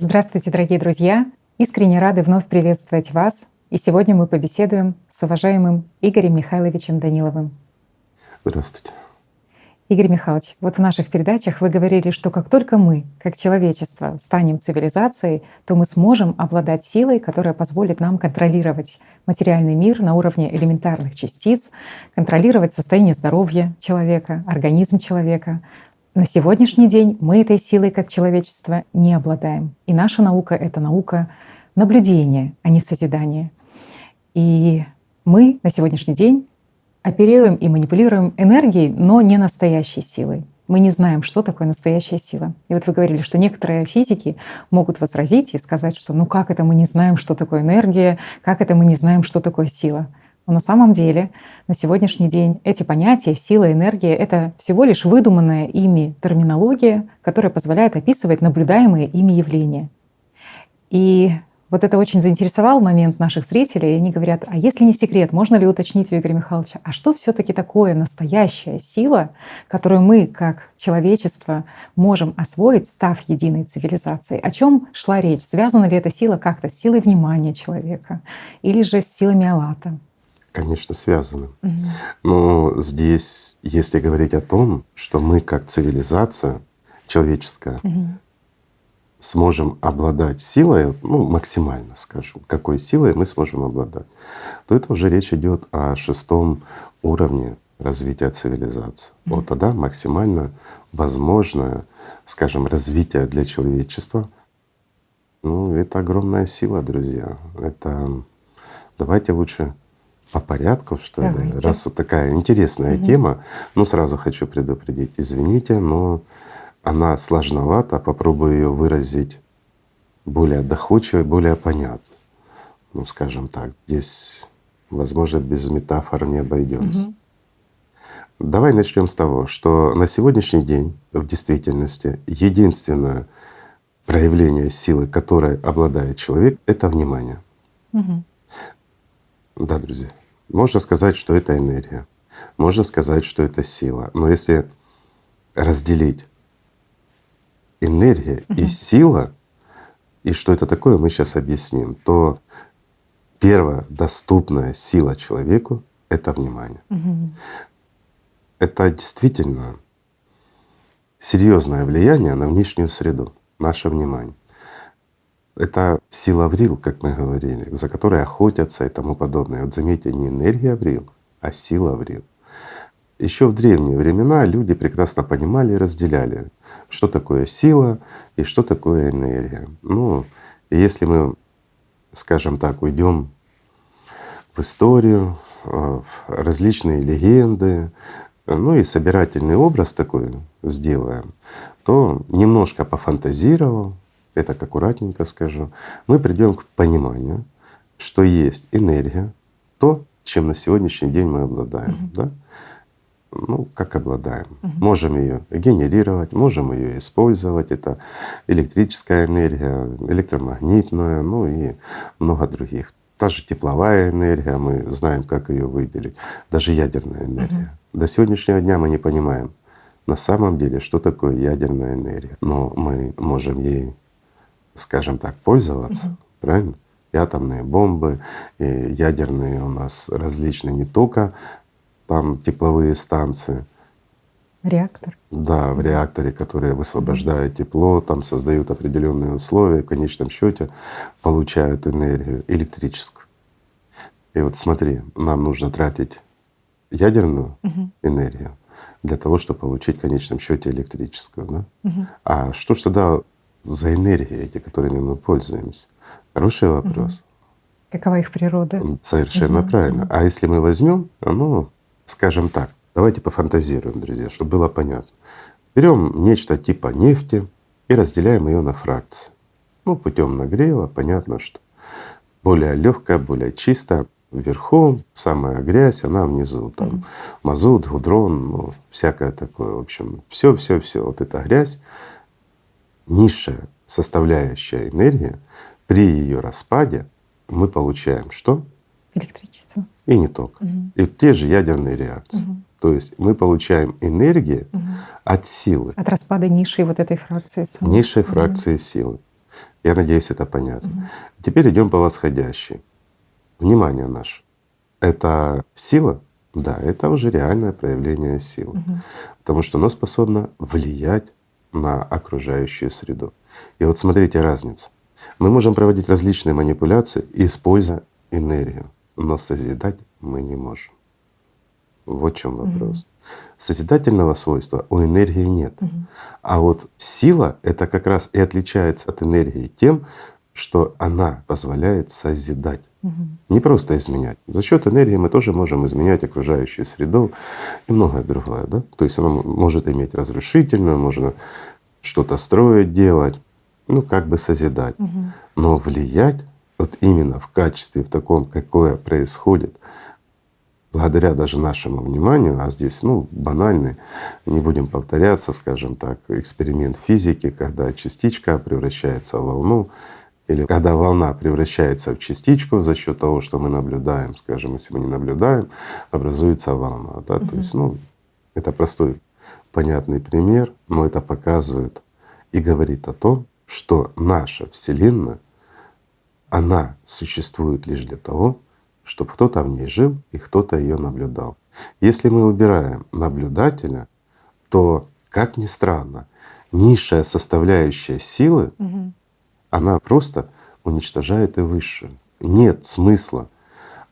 Здравствуйте, дорогие друзья! Искренне рады вновь приветствовать вас. И сегодня мы побеседуем с уважаемым Игорем Михайловичем Даниловым. Здравствуйте. Игорь Михайлович, вот в наших передачах вы говорили, что как только мы, как человечество, станем цивилизацией, то мы сможем обладать силой, которая позволит нам контролировать материальный мир на уровне элементарных частиц, контролировать состояние здоровья человека, организм человека. На сегодняшний день мы этой силой как человечество не обладаем. И наша наука — это наука наблюдения, а не созидания. И мы на сегодняшний день оперируем и манипулируем энергией, но не настоящей силой. Мы не знаем, что такое настоящая сила. И вот вы говорили, что некоторые физики могут возразить и сказать, что ну как это мы не знаем, что такое энергия, как это мы не знаем, что такое сила. Но на самом деле на сегодняшний день эти понятия сила, энергия — это всего лишь выдуманная ими терминология, которая позволяет описывать наблюдаемые ими явления. И вот это очень заинтересовал момент наших зрителей, и они говорят: а если не секрет, можно ли уточнить у Игоря Михайловича, а что все-таки такое настоящая сила, которую мы, как человечество, можем освоить, став единой цивилизацией? О чем шла речь? Связана ли эта сила как-то с силой внимания человека или же с силами Аллата? Конечно, связаны. Но здесь, если говорить о том, что мы как цивилизация человеческая сможем обладать силой, ну максимально, скажем, какой силой мы сможем обладать, то это уже речь идет о 6-м уровне развития цивилизации. Вот тогда максимально возможное, скажем, развитие для человечества. Ну, это огромная сила, друзья. Это давайте лучше по порядку, что ли. Давайте. Раз вот такая интересная тема, но сразу хочу предупредить, извините, но она сложновата, попробую ее выразить более доходчиво и более понятно. Ну, скажем так, здесь, возможно, без метафор не обойдемся. Давай начнем с того, что на сегодняшний день в действительности единственное проявление силы, которой обладает человек, это внимание. Да, друзья, можно сказать, что это энергия, можно сказать, что это сила. Но если разделить энергия и сила, и что это такое, мы сейчас объясним, то первая доступная сила человеку — это внимание. Это действительно серьезное влияние на внешнюю среду, наше внимание. Это сила Врил, как мы говорили, за которой охотятся и тому подобное. Вот заметьте, не энергия Врил, а сила Врил. Еще в древние времена люди прекрасно понимали и разделяли, что такое сила и что такое энергия. Ну, и если мы, скажем так, уйдем в историю, в различные легенды, ну и собирательный образ такой сделаем, то немножко пофантазировав, я так аккуратненько скажу, мы придем к пониманию, что есть энергия, то, чем на сегодняшний день мы обладаем. Да? Ну, как обладаем. Можем ее генерировать, можем ее использовать. Это электрическая энергия, электромагнитная, ну и много других. Та же тепловая энергия, мы знаем, как ее выделить, даже ядерная энергия. До сегодняшнего дня мы не понимаем на самом деле, что такое ядерная энергия. Но мы можем ей, скажем так, пользоваться, правильно? И атомные бомбы, и ядерные у нас различные, не только там тепловые станции. Реактор. Да, в реакторе, которые высвобождают тепло, там создают определенные условия, в конечном счете получают энергию электрическую. И вот смотри, нам нужно тратить ядерную энергию для того, чтобы получить в конечном счете электрическую. Да? А что ж тогда за энергии эти, которыми мы пользуемся? Хороший вопрос. Какова их природа? Совершенно правильно. А если мы возьмем, ну, скажем так, давайте пофантазируем, друзья, чтобы было понятно. Берем нечто типа нефти и разделяем ее на фракции. Ну, путем нагрева понятно, что более легкая, более чистая. Вверху самая грязь, она внизу. Там мазут, гудрон, ну, всякое такое. В общем, все. Вот эта грязь, низшая составляющая энергия, при ее распаде мы получаем что? Электричество. И не только. И те же ядерные реакции. То есть мы получаем энергию от силы. От распада низшей вот этой фракции самой. Низшей фракции силы. Я надеюсь, это понятно. Мгм. Теперь идем по восходящей. Внимание наше. Это сила? Да, это уже реальное проявление силы. Мгм. Потому что оно способно влиять на окружающую среду. И вот смотрите разницу. Мы можем проводить различные манипуляции, используя энергию, но созидать мы не можем. Вот в чем Мгм. вопрос. Созидательного свойства у энергии нет. Мгм. А вот сила — это как раз и отличается от энергии тем, что она позволяет созидать. Мгм. Не просто изменять. За счет энергии мы тоже можем изменять окружающую среду и многое другое, да? То есть она может иметь разрушительную, можно что-то строить, делать, ну как бы созидать. Мгм. Но влиять вот именно в качестве, в таком, какое происходит, благодаря даже нашему вниманию, а здесь банальный, не будем повторяться, скажем так, эксперимент физики, когда частичка превращается в волну, или когда волна превращается в частичку за счет того, что мы наблюдаем, скажем, если мы не наблюдаем, образуется волна. Да? То есть это простой понятный пример, но это показывает и говорит о том, что наша Вселенная, она существует лишь для того, чтобы кто-то в ней жил и кто-то ее наблюдал. Если мы убираем наблюдателя, то, как ни странно, низшая составляющая силы, Мгм. она просто уничтожает и высшую. Нет смысла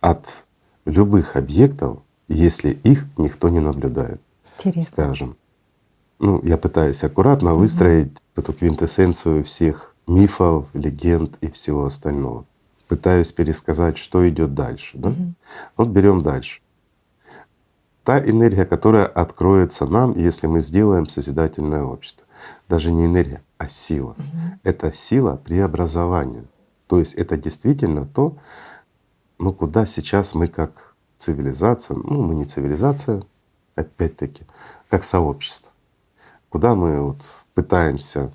от любых объектов, если их никто не наблюдает. Интересно. Скажем, я пытаюсь аккуратно Мгм. выстроить эту квинтэссенцию всех мифов, легенд и всего остального. Пытаюсь пересказать, что идет дальше. Да? Мгм. Вот берем дальше. Та энергия, которая откроется нам, если мы сделаем созидательное общество. Даже не энергия, а сила. Мгм. Это сила преобразования. То есть это действительно то, куда сейчас мы как цивилизация, мы не цивилизация, опять-таки, как сообщество, куда мы вот пытаемся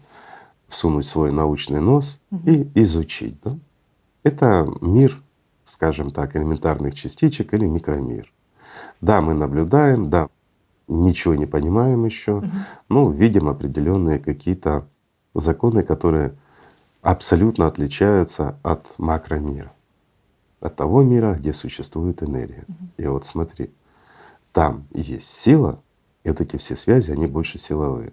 всунуть свой научный нос Мгм. и изучить. Да? Это мир, скажем так, элементарных частичек или микромир. Да, мы наблюдаем, да, ничего не понимаем еще, Мгм. но видим определенные какие-то законы, которые абсолютно отличаются от макромира, от того мира, где существует энергия. И вот смотри, там есть сила, и вот эти все связи, они больше силовые.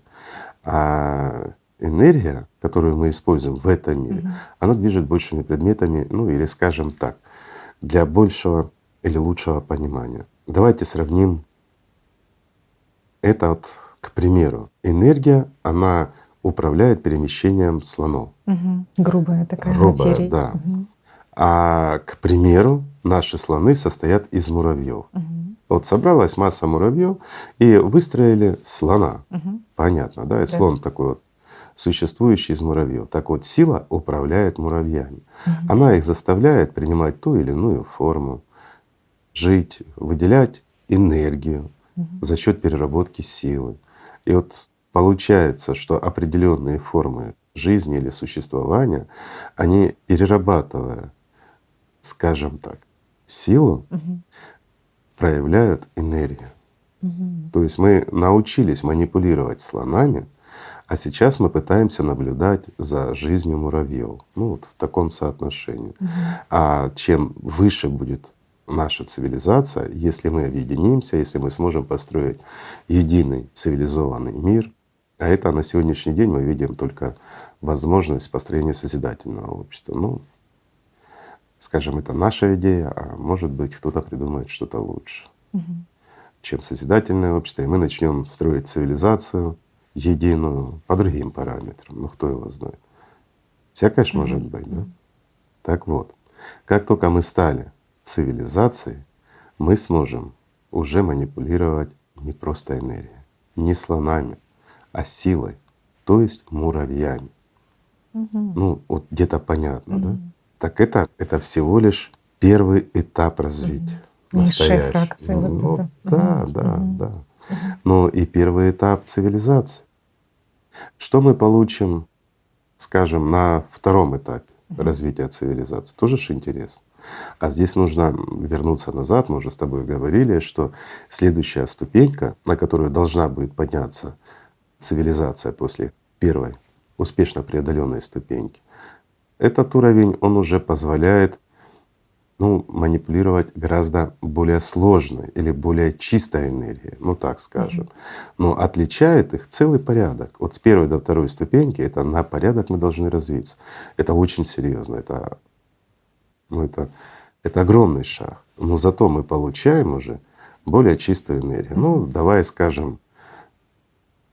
А энергия, которую мы используем в этом мире, Мгм. она движет большими предметами, или скажем так, для большего или лучшего понимания. Давайте сравним это вот, к примеру, энергия, она управляет перемещением слонов. Мгм. Грубая такая Грубая, материя. да. Мгм. А, к примеру, наши слоны состоят из муравьев. Мгм. Вот собралась масса муравьев и выстроили слона. Мгм. Понятно, да? И Да. слон такой вот, существующий из муравьев. Так вот, сила управляет муравьями. Мгм. Она их заставляет принимать ту или иную форму, жить, выделять энергию Мгм. за счет переработки силы. И вот получается, что определенные формы жизни или существования, они, перерабатывая, скажем так, силу, Мгм. проявляют энергию. Мгм. То есть мы научились манипулировать слонами, а сейчас мы пытаемся наблюдать за жизнью муравьев. Вот в таком соотношении. Мгм. А чем выше будет наша цивилизация, если мы объединимся, если мы сможем построить единый цивилизованный мир, а это на сегодняшний день мы видим только возможность построения созидательного общества. Скажем, это наша идея, а может быть кто-то придумает что-то лучше, Мгм. чем созидательное общество, и мы начнем строить цивилизацию единую по другим параметрам. Кто его знает. Всякое ж может Мгм. быть, да? Мгм. Так вот, как только мы стали цивилизацией, мы сможем уже манипулировать не просто энергией, не слонами, а силой, то есть муравьями. Мгм. Вот где-то понятно, да? Мгм. Так это всего лишь первый этап развития, Мгм. Низшая настоящий. фракция вот это. Да, Мгм. да, Мгм. да. Мгм. Но и первый этап цивилизации. Что мы получим, скажем, на втором этапе Мгм. развития цивилизации? Тоже ж интересно. А здесь нужно вернуться назад. Мы уже с тобой говорили, что следующая ступенька, на которую должна будет подняться цивилизация после первой успешно преодоленной ступеньки, Этот уровень, он уже позволяет манипулировать гораздо более сложной или более чистой энергией, так скажем. Но отличает их целый порядок. Вот с первой до второй ступеньки это на порядок мы должны развиться. Это очень серьезно, это огромный шаг. Но зато мы получаем уже более чистую энергию. Давай скажем,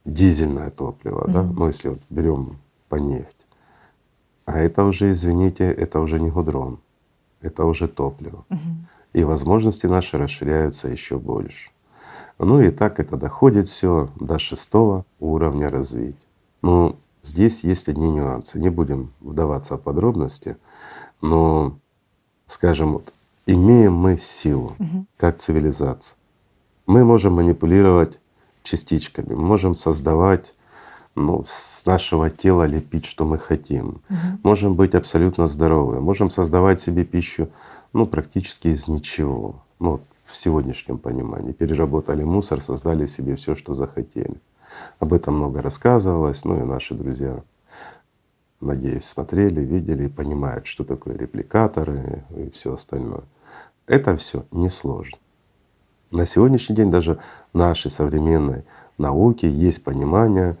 дизельное топливо, да, если вот берем по нефть. А это уже, извините, это уже не гудрон, это уже топливо. И возможности наши расширяются еще больше. И так это доходит все до 6-го уровня развития. Здесь есть одни нюансы, не будем вдаваться в подробности, но, скажем, вот, имеем мы силу как цивилизация. Мы можем манипулировать частичками, можем создавать, с нашего тела лепить, что мы хотим. Можем быть абсолютно здоровы, можем создавать себе пищу практически из ничего. В сегодняшнем понимании. Переработали мусор, создали себе все, что захотели. Об этом много рассказывалось, и наши друзья, надеюсь, смотрели, видели и понимают, что такое репликаторы и все остальное. Это все несложно. На сегодняшний день даже в нашей современной науке есть понимание,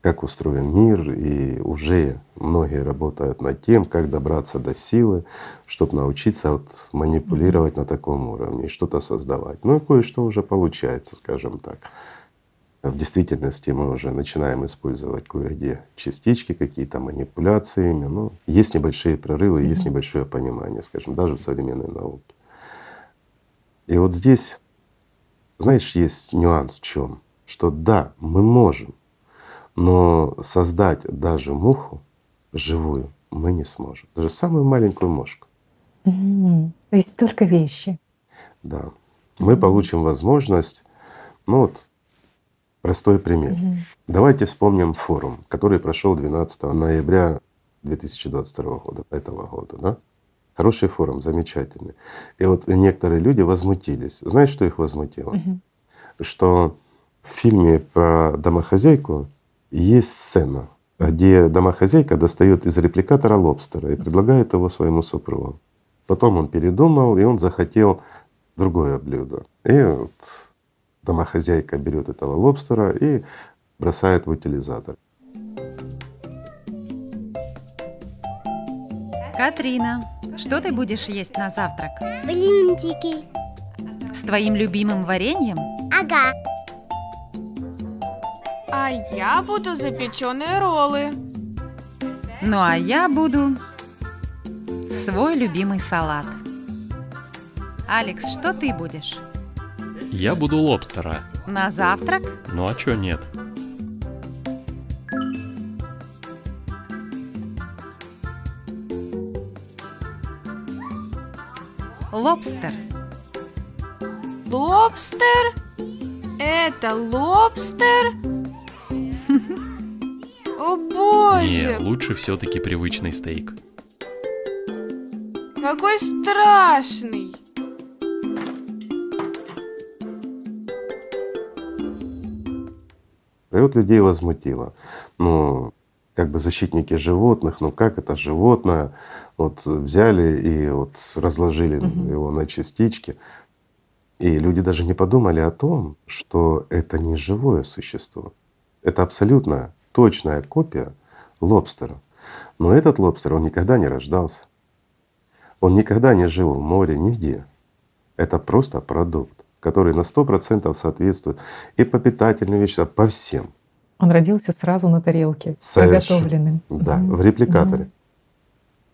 как устроен мир, и уже многие работают над тем, как добраться до силы, чтобы научиться манипулировать на таком уровне и что-то создавать. И кое-что уже получается, скажем так. В действительности мы уже начинаем использовать кое-где частички, какие-то манипуляции ими. Есть небольшие прорывы, есть небольшое понимание, скажем, даже в современной науке. И вот здесь, знаешь, есть нюанс в чем, что да, мы можем, но создать даже муху живую мы не сможем, даже самую маленькую мошку. То есть только вещи. Да. Мы получим возможность, простой пример. Давайте вспомним форум, который прошел 12 ноября 2022 года, этого года, да? Хороший форум, замечательный. И вот некоторые люди возмутились. Знаешь, что их возмутило? Что в фильме про домохозяйку есть сцена, где домохозяйка достает из репликатора лобстера и предлагает его своему супругу. Потом он передумал, и он захотел другое блюдо. И вот домохозяйка берет этого лобстера и бросает в утилизатор. Катрина, что ты будешь есть на завтрак? Блинчики. С твоим любимым вареньем? Ага. А я буду запеченные роллы. Ну а я буду свой любимый салат. Алекс, что ты будешь? Я буду лобстера. На завтрак? Ну а чё нет? Лобстер. Лобстер? Это лобстер? О Не, боже, лучше все-таки привычный стейк. какой страшный. И вот людей возмутило. Как бы защитники животных, как это животное, вот взяли и вот разложили его на частички. И люди даже не подумали о том, что это не живое существо. Это абсолютно точная копия лобстера. Но этот лобстер, он никогда не рождался. Он никогда не жил в море, нигде. Это просто продукт, который на 100% соответствует и по питательным веществам, по всем. Он родился сразу на тарелке, Совершенно. приготовленным. Да, в репликаторе.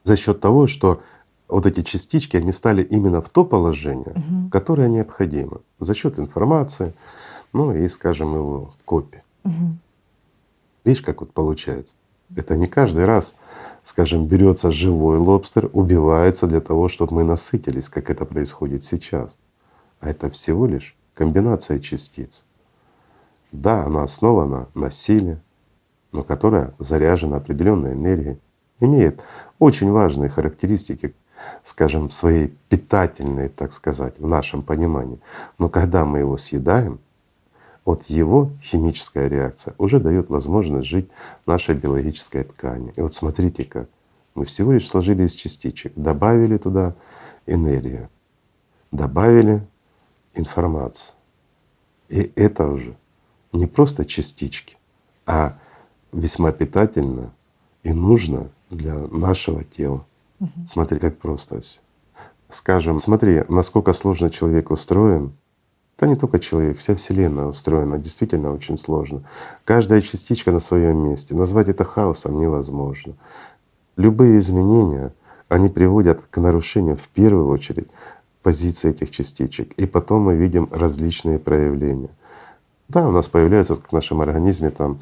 За счет того, что вот эти частички, они стали именно в то положение, которое необходимо. За счет информации, и, скажем, его копии. Видишь, как вот получается? Это не каждый раз, скажем, берется живой лобстер, убивается для того, чтобы мы насытились, как это происходит сейчас. А это всего лишь комбинация частиц. Да, она основана на силе, но которая заряжена определенной энергией, имеет очень важные характеристики, скажем, своей питательной, так сказать, в нашем понимании. Но когда мы его съедаем, вот его химическая реакция уже дает возможность жить в нашей биологической ткани. И вот смотрите как. Мы всего лишь сложили из частичек, добавили туда энергию, добавили информацию. И это уже не просто частички, а весьма питательно и нужно для нашего тела. Смотри, как просто все. Скажем, смотри, насколько сложно человек устроен. Да не только человек, вся Вселенная устроена действительно очень сложно. Каждая частичка на своем месте. Назвать это хаосом невозможно. Любые изменения, они приводят к нарушению в первую очередь позиции этих частичек. И потом мы видим различные проявления. Да, у нас появляются, вот как в нашем организме, там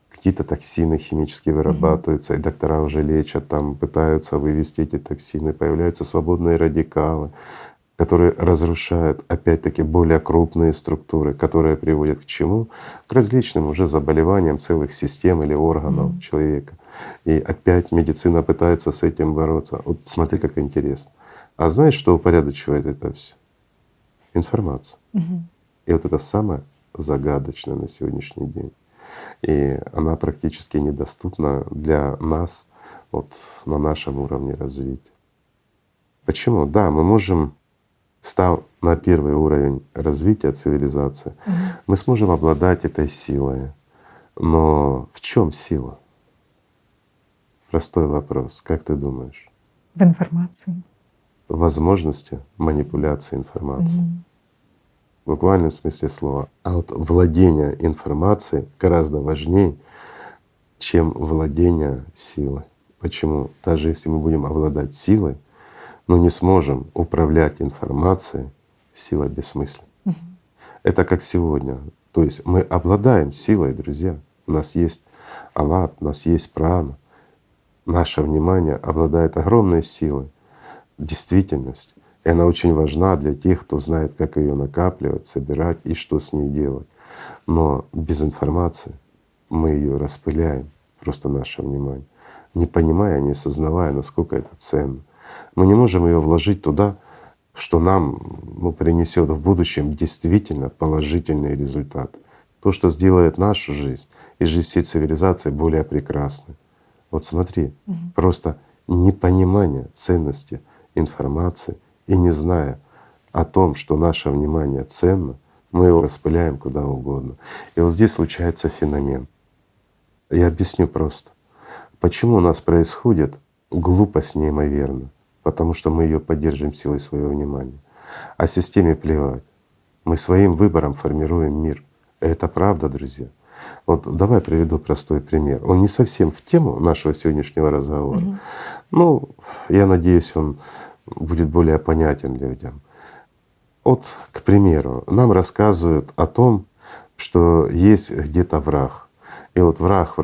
какие-то токсины химические вырабатываются, и доктора уже лечат, там пытаются вывести эти токсины, появляются свободные радикалы, которые разрушают опять-таки более крупные структуры, которые приводят к чему? К различным уже заболеваниям целых систем или органов человека. И опять медицина пытается с этим бороться. Вот смотри, как интересно. А знаешь, что упорядочивает это все? Информация. И вот это самое загадочное на сегодняшний день. И она практически недоступна для нас вот на нашем уровне развития. Почему? Да, мы можем, став на первый уровень развития цивилизации, мы сможем обладать этой силой. Но в чем сила? Простой вопрос. Как ты думаешь? В информации. В возможности манипуляции информацией. В буквальном смысле слова. А вот владение информацией гораздо важнее, чем владение силой. Почему? Даже если мы будем обладать силой, но не сможем управлять информацией, сила бессмысленна. Это как сегодня. То есть мы обладаем силой, друзья. У нас есть алат, у нас есть прана. Наше внимание обладает огромной силой, действительность. И она очень важна для тех, кто знает, как ее накапливать, собирать и что с ней делать. Но без информации мы ее распыляем, просто наше внимание, не понимая, не осознавая, насколько это ценно. Мы не можем ее вложить туда, что нам принесет в будущем действительно положительный результат. То, что сделает нашу жизнь и жизнь всей цивилизации более прекрасной. Вот смотри, просто непонимание ценности информации и не зная о том, что наше внимание ценно, мы его распыляем куда угодно. И вот здесь случается феномен. Я объясню просто. Почему у нас происходит глупость неимоверна? Потому что мы ее поддерживаем силой своего внимания. А системе плевать. Мы своим выбором формируем мир. И это правда, друзья. Вот давай приведу простой пример. Он не совсем в тему нашего сегодняшнего разговора. Ну, я надеюсь, он будет более понятен людям. Вот, к примеру, нам рассказывают о том, что есть где-то враг. И вот враг,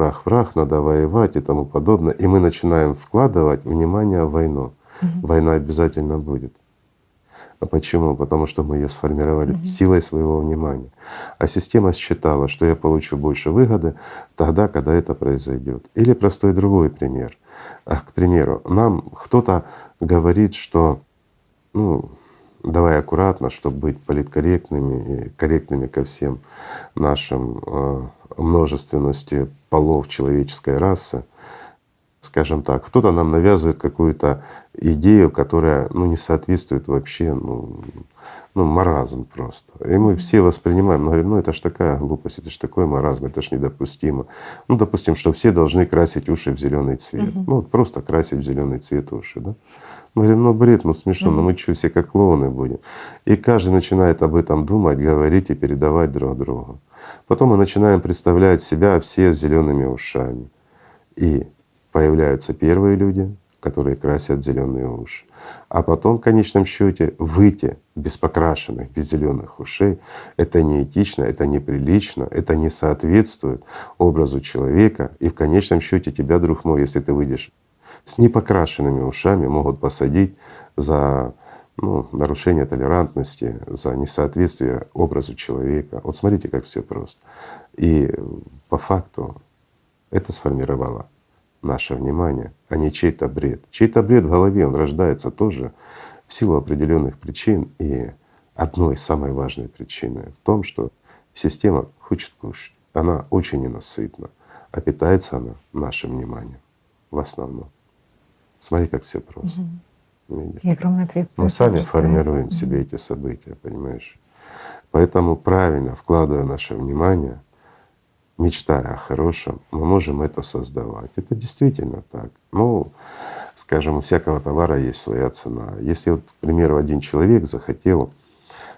надо воевать и тому подобное. И мы начинаем вкладывать внимание в войну. Война обязательно будет. А почему? Потому что мы ее сформировали силой своего внимания. А система считала, что я получу больше выгоды тогда, когда это произойдет. Или простой другой пример. К примеру, нам кто-то говорит, что давай аккуратно, чтобы быть политкорректными и корректными ко всем нашим множественности полов человеческой расы. Скажем так, кто-то нам навязывает какую-то идею, которая не соответствует вообще, маразм просто. И мы все воспринимаем, мы говорим, это ж такая глупость, это ж такой маразм, это ж недопустимо. Допустим, что все должны красить уши в зеленый цвет. Просто красить в зеленый цвет уши, да? Мы говорим, бред, смешно, но мы что, все как клоуны будем? И каждый начинает об этом думать, говорить и передавать друг другу. Потом мы начинаем представлять себя все с зелеными ушами. И появляются первые люди, которые красят зеленые уши. А потом, в конечном счете, выйти без покрашенных, без зеленых ушей — это неэтично, это неприлично, это не соответствует образу человека. И в конечном счете тебя, друг мой, если ты выйдешь с непокрашенными ушами, могут посадить за нарушение толерантности, за несоответствие образу человека. Вот смотрите, как все просто. И по факту это сформировало наше внимание, а не чей-то бред. Чей-то бред в голове, он рождается тоже в силу определенных причин. И одной самой важной причиной в том, что система хочет кушать. Она очень ненасытна, а питается она нашим вниманием в основном. Смотри, как все просто. Видишь? И огромная Мы ответственность сами возрастает. формируем в себе эти события, понимаешь? Поэтому правильно вкладывая наше внимание, мечтая о хорошем, мы можем это создавать. Это действительно так. Ну, скажем, у всякого товара есть своя цена. Если вот, к примеру, один человек захотел,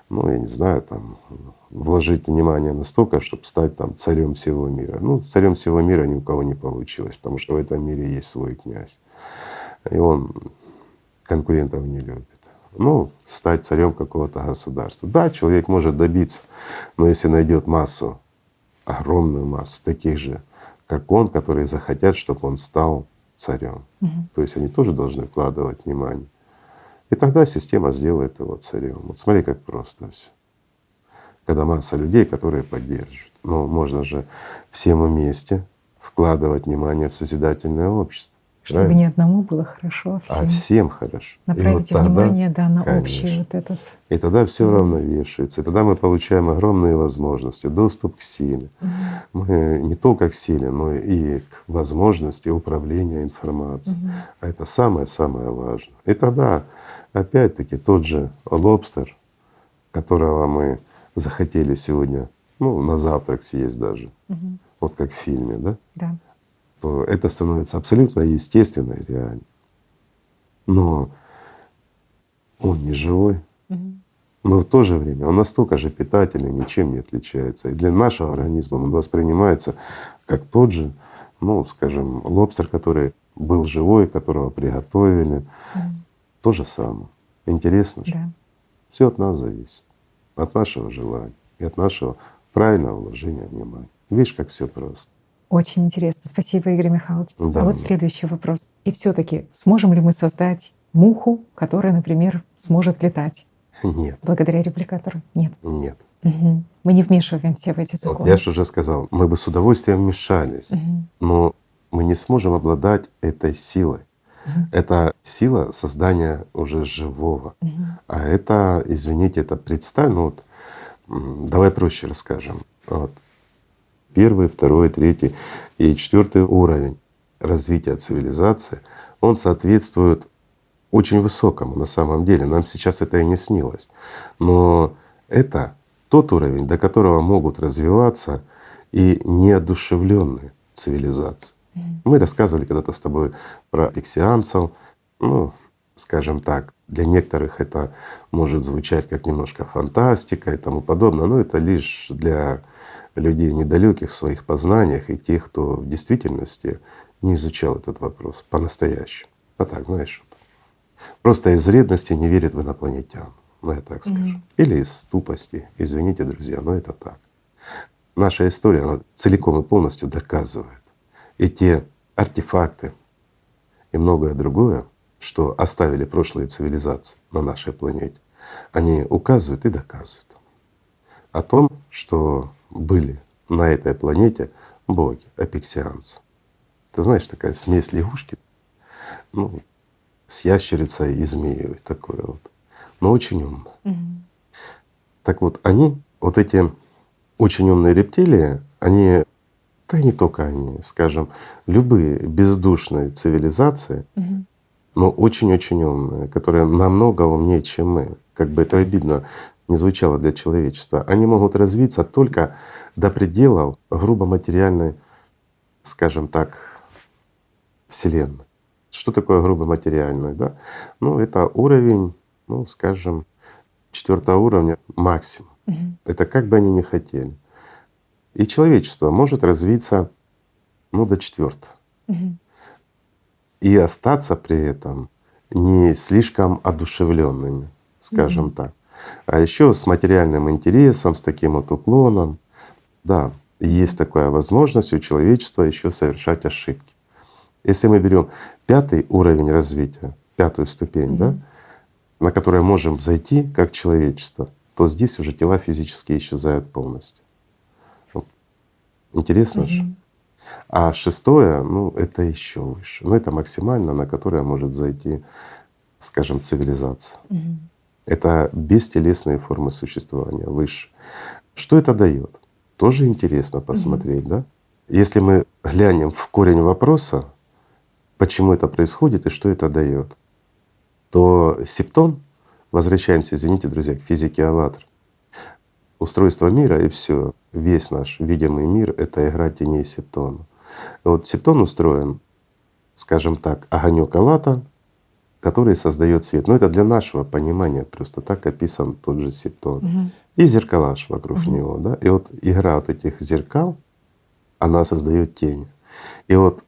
ну, я не знаю, там, вложить внимание настолько, чтобы стать там царем всего мира. Ну, царем всего мира ни у кого не получилось, потому что в этом мире есть свой князь. И он конкурентов не любит. Ну, стать царем какого-то государства. Да, человек может добиться, но если найдет массу, огромную массу таких же, как он, которые захотят, чтобы он стал царем. То есть они тоже должны вкладывать внимание. И тогда система сделает его царем. Вот смотри, как просто все. Когда масса людей, которые поддерживают. Но можно же всем вместе вкладывать внимание в созидательное общество. Чтобы Правильно? не одному было хорошо, а А всем. всем хорошо. И Направить вот тогда, внимание, да, на общий конечно. вот этот. И тогда все равновешивается. И тогда мы получаем огромные возможности, доступ к силе. Мы не только к силе, но и к возможности управления информацией. А это самое-самое важное. И тогда опять-таки тот же лобстер, которого мы захотели сегодня, ну, на завтрак съесть даже, вот как в фильме, да, Да. то это становится абсолютно естественно и реально. Но он не живой. Но в то же время он настолько же питательный, ничем не отличается. И для нашего организма он воспринимается как тот же, ну, скажем, лобстер, который был живой, которого приготовили. То же самое. Интересно же. Да. Все от нас зависит, от нашего желания и от нашего правильного вложения внимания. Видишь, как все просто. Очень интересно. Спасибо, Игорь Михайлович. Да, А вот да. следующий вопрос. И все-таки сможем ли мы создать муху, которая, например, сможет летать Нет, благодаря репликатору? Нет. нет. Мы не вмешиваемся в эти Вот законы. я же уже сказал, мы бы с удовольствием вмешались, но мы не сможем обладать этой силой. Это сила создания уже живого. А это, извините, это представь, ну вот, давай проще расскажем. Вот. Первый, второй, третий и четвертый уровень развития цивилизации, он соответствует очень высокому на самом деле. Нам сейчас это и не снилось. Но это тот уровень, до которого могут развиваться и неодушевленные цивилизации. Мы рассказывали когда-то с тобой про пиксианцев. Ну, скажем так, для некоторых это может звучать как немножко фантастика и тому подобное, но это лишь для людей недалеких в своих познаниях и тех, кто в действительности не изучал этот вопрос по-настоящему. А так, знаешь, просто из вредности не верит в инопланетян, ну я так скажу. Или из тупости, извините, друзья, но это так. Наша история, она целиком и полностью доказывает. И те артефакты и многое другое, что оставили прошлые цивилизации на нашей планете, они указывают и доказывают о том, что были на этой планете боги, апексианцы. Ты знаешь, такая смесь лягушки, ну, с ящерицей и змеей, такое вот, но очень умно. Так вот, они, вот эти очень умные рептилии, они, да и не только они, скажем, любые бездушные цивилизации, но очень-очень умные, которые намного умнее, чем мы. Как бы это обидно не звучало для человечества, они могут развиться только до пределов грубо материальной, скажем так, Вселенной. Что такое грубо материальной? Да? Ну, это уровень, ну, скажем, 4-го уровня максимум. Это как бы они ни хотели. И человечество может развиться, ну, до 4-го. И остаться при этом не слишком одушевленными, скажем так. А еще с материальным интересом, с таким вот уклоном. Да, есть такая возможность у человечества еще совершать ошибки. Если мы берем 5-й уровень развития, 5-ю ступень, да, на которую можем зайти как человечество, то здесь уже тела физически исчезают полностью. Вот. Интересно же. А 6-е, ну, это еще выше. Ну, это максимально, на которое может зайти, скажем, цивилизация. Это бестелесные формы существования, выше. Что это дает? Тоже интересно посмотреть, да? Если мы глянем в корень вопроса, почему это происходит и что это дает, то септон, возвращаемся, извините, друзья, к физике АЛЛАТРА. Устройство мира и все, весь наш видимый мир — это игра теней септона. И вот септон устроен, скажем так, огонек АЛЛАТРА, который создает свет. Но это для нашего понимания, просто так описан тот же септон. И зеркала ж вокруг него, да. И вот игра вот этих зеркал, она создает тени. И вот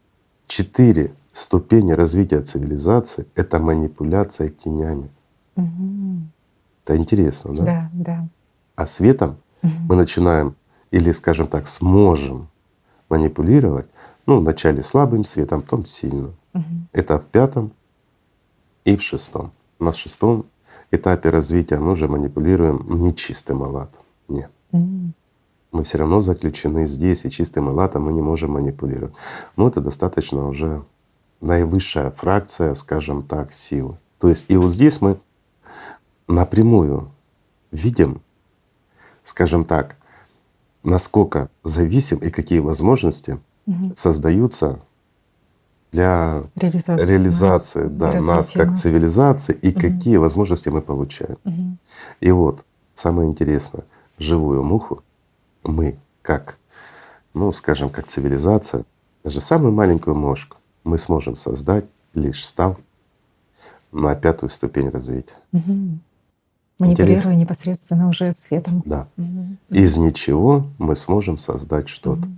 4 ступени развития цивилизации — это манипуляция тенями. Это интересно, да? Да, да. А светом мы начинаем, или, скажем так, сможем манипулировать, ну, вначале слабым светом, потом сильным. Это в 5 и в 6. На 6 этапе развития мы уже манипулируем не чистым АЛЛАТом. Нет. Мы все равно заключены здесь, и чистым АЛЛАТом мы не можем манипулировать. Но это достаточно уже наивысшая фракция, скажем так, силы. То есть и вот здесь мы напрямую видим, скажем так, насколько зависим и какие возможности создаются для реализации нас как цивилизации и какие возможности мы получаем. И вот самое интересное, живую муху мы как, ну скажем, как цивилизация, даже самую маленькую мошку мы сможем создать, лишь став на 5 ступень развития. Манипулируя непосредственно уже светом. Да. Из ничего мы сможем создать что-то.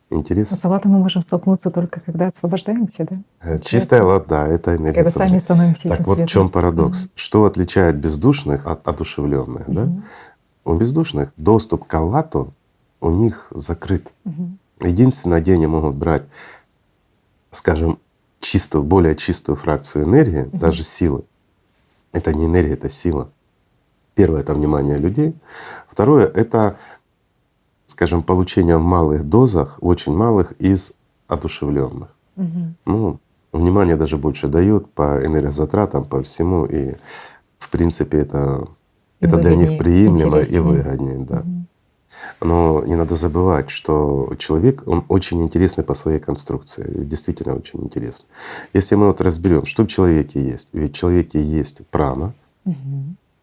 Интересно. С АЛЛАТом мы можем столкнуться только когда освобождаемся, да? Чистый АЛЛАТ, да, это энергия. Когда сами становимся этим Так вот светом. в чем парадокс? Что отличает бездушных от одушевленных? Да? У бездушных доступ к АЛЛАТу у них закрыт. Единственное, где они могут брать, скажем, чистую, более чистую фракцию энергии, даже силы. Это не энергия, это сила. Первое — это внимание людей. Второе — это, скажем, получение в малых дозах, очень малых, из одушевленных. Ну, внимание даже больше дает по энергозатратам, по всему, и в принципе это для них приемлемо и выгоднее. Да. Но не надо забывать, что человек, он очень интересный по своей конструкции, действительно очень интересный. Если мы вот разберем, что в человеке есть, ведь в человеке есть прана,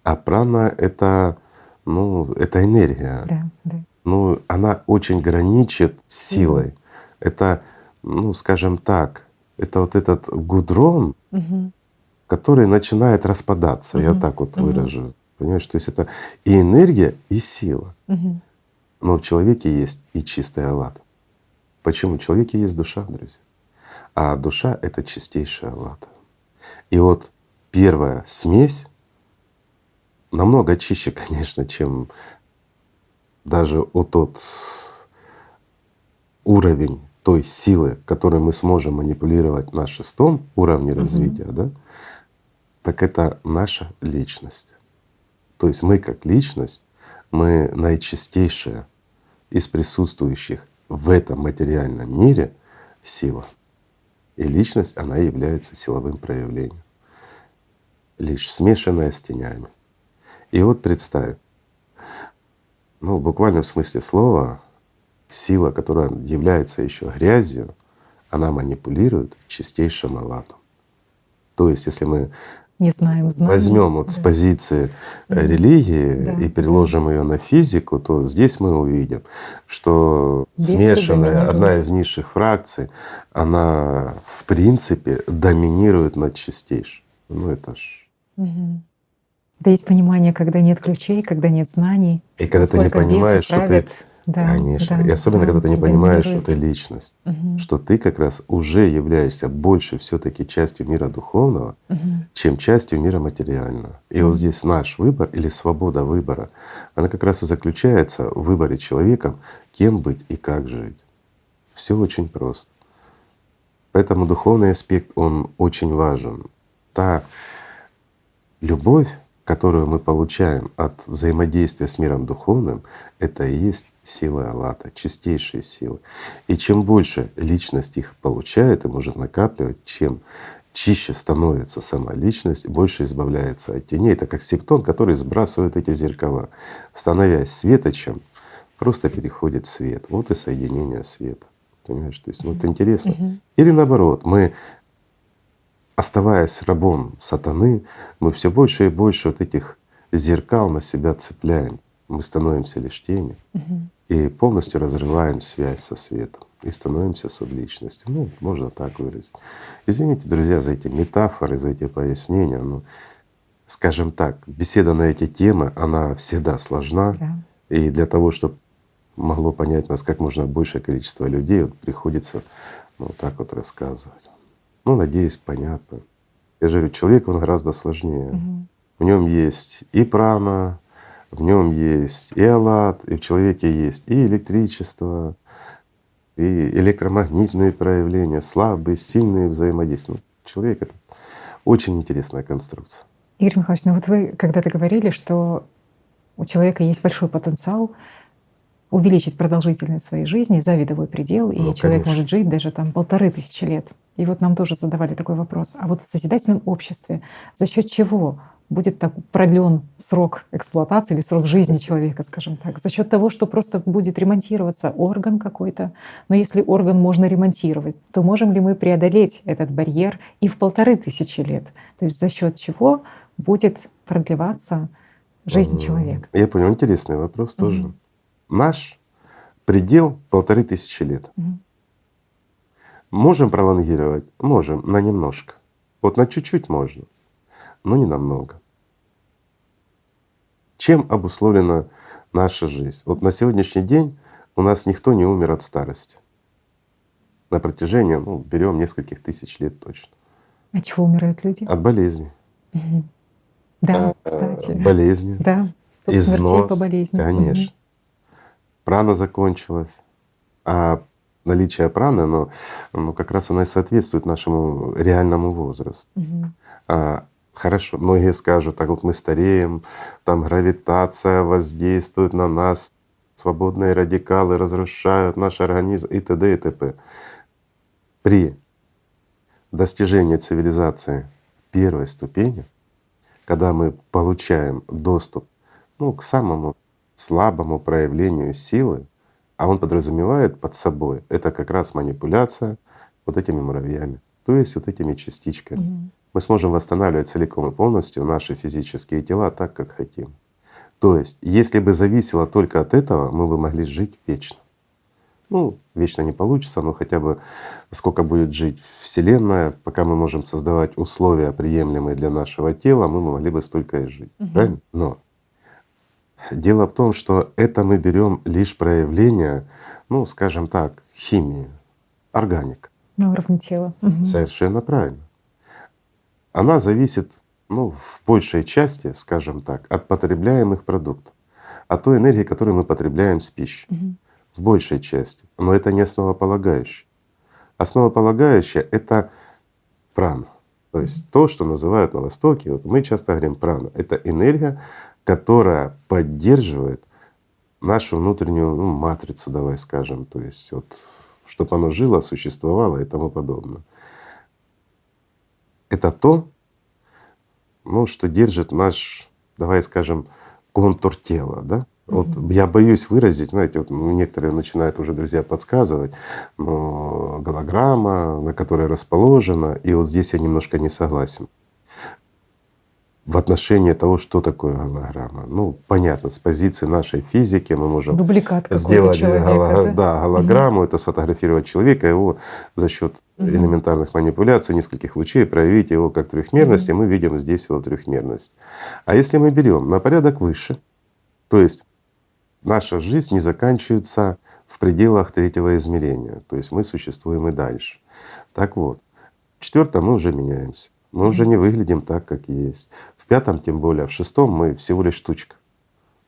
а прана — это, ну, это энергия. Да, да. Ну, она очень граничит с силой. Это, ну, скажем так, это вот этот гудрон, который начинает распадаться. Я так вот выражу. Понимаешь, то есть это и энергия, и сила. Но в человеке есть и чистый АЛЛАТ. Почему? В человеке есть душа, друзья. А душа — это чистейший АЛЛАТ. И вот первая смесь намного чище, конечно, чем даже вот тот уровень той силы, которой мы сможем манипулировать на 6 уровне развития, да, так это наша личность. То есть мы как личность, мы наичистейшая из присутствующих в этом материальном мире сила. И личность, она является силовым проявлением, лишь смешанная с тенями. И вот представь, ну в буквальном смысле слова, сила, которая является еще грязью, она манипулирует чистейшим АЛЛАТом. То есть если мы Не знаем знаний. возьмем вот с позиции религии и переложим ее на физику, то здесь мы увидим, что Бесы смешанная, доминируют. одна из низших фракций, она в принципе доминирует над чистейшим. Ну это ж… Да есть понимание, когда нет ключей, когда нет знаний. И когда ты не Сколько бесов понимаешь, что ты… правят. Да, Конечно. да, И особенно, да, когда ты не понимаешь, что доминирует. ты личность, что ты как раз уже являешься больше все-таки частью мира духовного, чем частью мира материального. И вот здесь наш выбор или свобода выбора, она как раз и заключается в выборе человеком, кем быть и как жить. Все очень просто. Поэтому духовный аспект, он очень важен. Та любовь, которую мы получаем от взаимодействия с миром духовным, это и есть силы АЛЛАТа, чистейшие силы. И чем больше личность их получает и может накапливать, чем чище становится сама личность, больше избавляется от теней. Это как септон, который сбрасывает эти зеркала. Становясь светочем, просто переходит в свет. Вот и соединение света. Понимаешь? То есть ну, это интересно. Или наоборот, мы оставаясь рабом сатаны, мы все больше и больше вот этих зеркал на себя цепляем. Мы становимся лишь тенью Мгм. и полностью разрываем связь со светом и становимся субличностью. Ну, можно так выразить. Извините, друзья, за эти метафоры, за эти пояснения. Но, скажем так, беседа на эти темы, она всегда сложна. Да. И для того, чтобы могло понять нас как можно большее количество людей, вот приходится вот так вот рассказывать. Ну, надеюсь, понятно. Я же говорю, человек, он гораздо сложнее. Мгм. В нем есть и прана, в нем есть и аллат, и в человеке есть и электричество, и электромагнитные проявления, слабые, сильные взаимодействия. Ну, человек — это очень интересная конструкция. Игорь Михайлович, ну вот вы когда-то говорили, что у человека есть большой потенциал увеличить продолжительность своей жизни за видовой предел, и Ну, человек конечно. может жить даже там 1500 лет. И вот нам тоже задавали такой вопрос. А вот в созидательном обществе за счет чего будет так продлен срок эксплуатации или срок жизни человека, скажем так? За счет того, что просто будет ремонтироваться орган какой-то. Но если орган можно ремонтировать, то можем ли мы преодолеть этот барьер и в 1500 лет? То есть за счет чего будет продлеваться жизнь человека? Я понял, интересный вопрос тоже. Мгм. Наш предел 1500 лет. Мгм. Можем пролонгировать? Можем, на немножко. Вот на чуть-чуть можно, но не намного. Чем обусловлена наша жизнь? Вот на сегодняшний день у нас никто не умер от старости. На протяжении, ну, берем нескольких тысяч лет точно. От чего умирают люди? От болезней. Мгм. Да, кстати. Болезни, Да. От смертей износ, по болезни. конечно. Прана закончилась. А наличие праны, оно, ну, как раз оно и соответствует нашему реальному возрасту. Мгм. Хорошо, многие скажут, так вот мы стареем, там гравитация воздействует на нас, свободные радикалы разрушают наш организм и т.д. и т.п. При достижении цивилизации первой ступени, когда мы получаем доступ, ну, к самому слабому проявлению силы, а он подразумевает под собой это как раз манипуляция вот этими муравьями, то есть вот этими частичками. Мгм. Мы сможем восстанавливать целиком и полностью наши физические тела так, как хотим. То есть, если бы зависело только от этого, мы бы могли жить вечно. Ну, вечно не получится, но хотя бы сколько будет жить Вселенная, пока мы можем создавать условия, приемлемые для нашего тела, мы могли бы столько и жить. Мгм. Правильно? Но дело в том, что это мы берем лишь проявление, ну, скажем так, химии, органика. На уровне тела. Мгм. Совершенно правильно. Она зависит, ну, в большей части, скажем так, от потребляемых продуктов, от той энергии, которую мы потребляем с пищей. Мгм. В большей части. Но это не основополагающее. Основополагающее — это прана. То есть то, что называют на Востоке, вот мы часто говорим прана, это энергия, которая поддерживает нашу внутреннюю, ну, матрицу, давай скажем, то есть вот, чтобы оно жило, существовало и тому подобное. Это то, ну, что держит наш, давай скажем, контур тела, да? Вот я боюсь выразить, знаете, вот некоторые начинают уже, друзья, подсказывать, но голограмма, на которой расположена, и вот здесь я немножко не согласен. В отношении того, что такое голограмма. Ну, понятно, с позиции нашей физики мы можем Дубликат какой-то сделать человека, да? голограмму, это сфотографировать человека, его за счет элементарных манипуляций, нескольких лучей проявить его как трехмерность, и мы видим здесь его трехмерность. А если мы берем на порядок выше, то есть наша жизнь не заканчивается в пределах третьего измерения, то есть мы существуем и дальше. Так вот, в четвертом мы уже меняемся. Мы уже не выглядим так, как есть. В пятом, тем более, в шестом мы всего лишь штучка.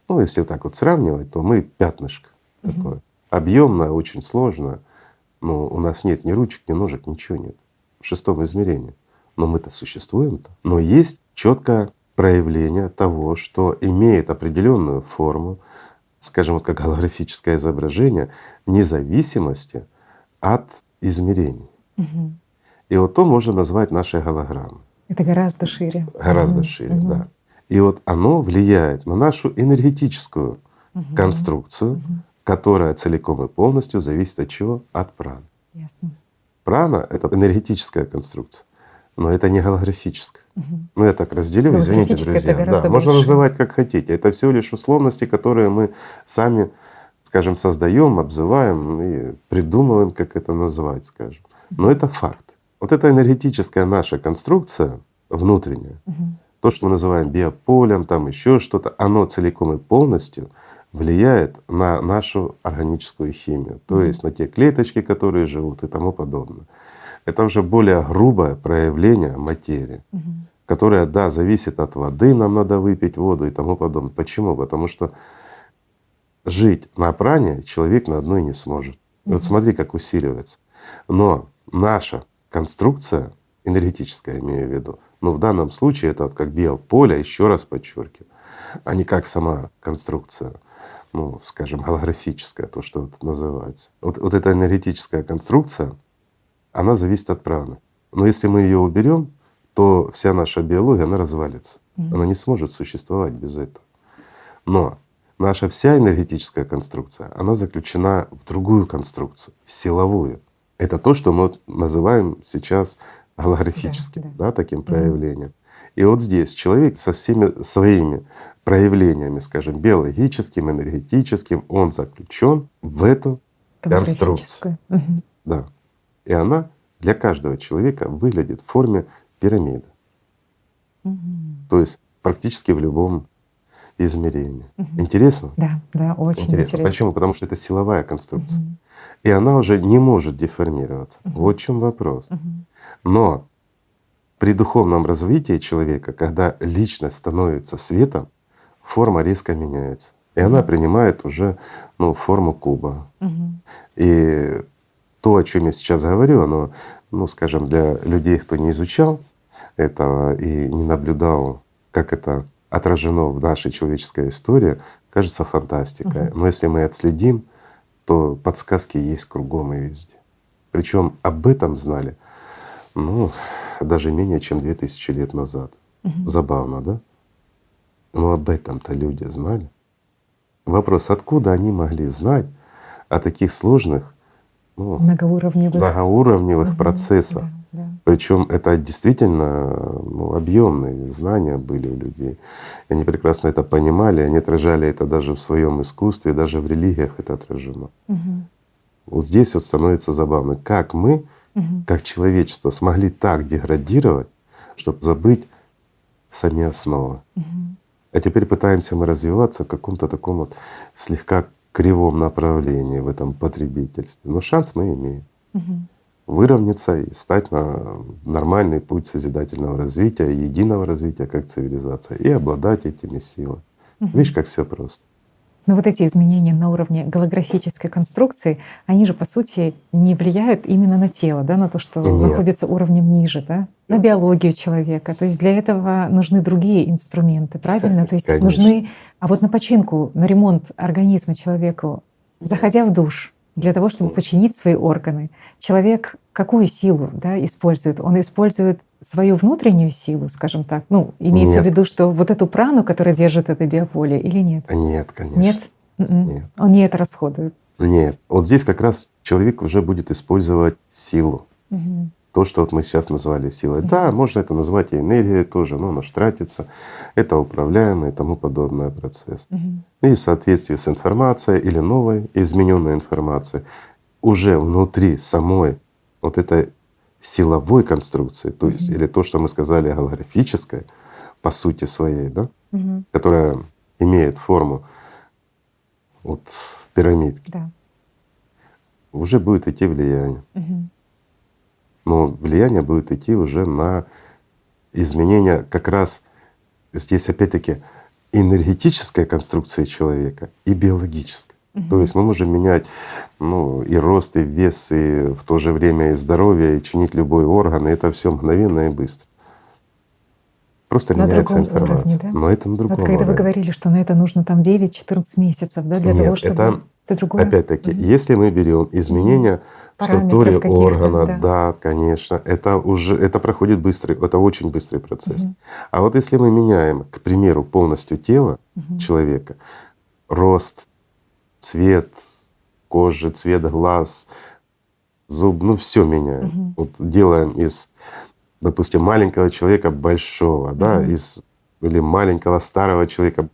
Ну, если так вот сравнивать, то мы пятнышко такое. Объемно, очень сложно. Но у нас нет ни ручек, ни ножек, ничего нет. В шестом измерении. Но мы-то существуем-то. Но есть четкое проявление того, что имеет определенную форму, скажем, вот как голографическое изображение, независимости от измерений. Мгм. И вот то можно назвать нашей голограммой. Это гораздо шире. Гораздо Мгм. шире, Мгм. да. И вот оно влияет на нашу энергетическую Мгм. конструкцию, Мгм. которая целиком и полностью зависит от чего? От праны. Ясно. Прана — это энергетическая конструкция. Но это не голографическое. Мгм. Ну, я так разделю, извините, Голографическое — это друзья. Да, гораздо можно больше. называть как хотите. Это всего лишь условности, которые мы сами, скажем, создаем, обзываем и придумываем, как это назвать, скажем. Но это факт. Вот эта энергетическая наша конструкция внутренняя, Мгм. то, что мы называем биополем, там еще что-то, оно целиком и полностью влияет на нашу органическую химию, то есть на те клеточки, которые живут и тому подобное. Это уже более грубое проявление материи, Мгм. которое, да, зависит от воды, нам надо выпить воду и тому подобное. Почему? Потому что жить на пране человек на одной не сможет. И вот смотри, как усиливается. Но наша конструкция, энергетическая имею в виду, но в данном случае это вот как биополе, еще раз подчеркиваю, а не как сама конструкция, ну, скажем, голографическая, то, что вот называется. Вот эта энергетическая конструкция, она зависит от праны. Но если мы ее уберем, то вся наша биология, она развалится. Она не сможет существовать без этого. Но наша вся энергетическая конструкция, она заключена в другую конструкцию, силовую. Это то, что мы вот называем сейчас голографическим, Да, да, таким проявлением. И вот здесь человек со всеми своими проявлениями, скажем, биологическим, энергетическим, он заключен в эту конструкцию. Голографическое. Мгм. Да. И она для каждого человека выглядит в форме пирамиды. Мгм. То есть практически в любом измерении. Интересно? Да, да, очень интересно. Почему? Потому что это силовая конструкция. Мгм. И она уже не может деформироваться. Вот в чем вопрос. Мгм. Но при духовном развитии человека, когда личность становится светом, форма резко меняется. И она принимает уже, ну, форму куба. Мгм. И то, о чем я сейчас говорю, оно, ну, скажем, для людей, кто не изучал этого и не наблюдал, как это отражено в нашей человеческой истории, кажется фантастикой. Но если мы отследим, то подсказки есть кругом и везде. Причем об этом знали, ну, даже менее чем 2000 лет назад. Забавно, да? Но об этом-то люди знали. Вопрос, откуда они могли знать о таких сложных, ну, Многоуровневых. многоуровневых Мгм. процессах. Да, да. Причем это действительно, ну, объемные знания были у людей. И они прекрасно это понимали, они отражали это даже в своем искусстве, даже в религиях это отражено. Мгм. Вот здесь вот становится забавно, как мы, Мгм. как человечество, смогли так деградировать, чтобы забыть сами основы. Мгм. А теперь пытаемся мы развиваться в каком-то таком вот слегка кривом направлении в этом потребительстве. Но шанс мы имеем Мгм. выровняться и стать на нормальный путь созидательного развития, единого развития как цивилизация и обладать этими силами. Видишь, как все просто. Но вот эти изменения на уровне голографической конструкции, они же по сути не влияют именно на тело, да, на то, что Нет. находится уровнем ниже, да, на биологию человека. То есть для этого нужны другие инструменты, правильно? То есть Конечно. нужны, а вот на починку, на ремонт организма человеку, заходя в душ, для того, чтобы починить свои органы, человек какую силу, да, использует? Он использует свою внутреннюю силу, скажем так. Ну, имеется Нет. в виду, что вот эту прану, которая держит это биополе, или нет? Нет, конечно. Нет? Мгм. Нет. Он не это расходует. Нет. Вот здесь как раз человек уже будет использовать силу. Мгм. То, что вот мы сейчас назвали силой. Да, можно это назвать и энергией тоже, но она ж тратится. Это управляемый и тому подобное процесс. Мгм. И в соответствии с информацией или новой, измененной информацией, уже внутри самой вот этой силовой конструкции, то есть или то, что мы сказали голографической, по сути своей, да, Мгм. которая имеет форму вот пирамидки, Да. уже будет идти влияние. Мгм. Но влияние будет идти уже на изменение как раз здесь опять-таки энергетической конструкции человека и биологической. То есть мы можем менять, ну, и рост, и вес, и в то же время и здоровье, и чинить любой орган, и это все мгновенно и быстро. Просто На меняется другом информация. уровне, да? Но это на Вот другом когда вы уровне. говорили, что на это нужно там 9-14 месяцев, да, для Нет, того, чтобы это другое. опять-таки, если мы берем изменения в структуре Параметров каких-то, органа, да. да, конечно, это уже это проходит быстрый, это очень быстрый процесс. Мгм. А вот если мы меняем, к примеру, полностью тело Мгм. человека, рост, цвет кожи, цвет глаз, зуб, ну все меняем. Мгм. Вот делаем из допустим, маленького человека большого, да, или маленького старого человека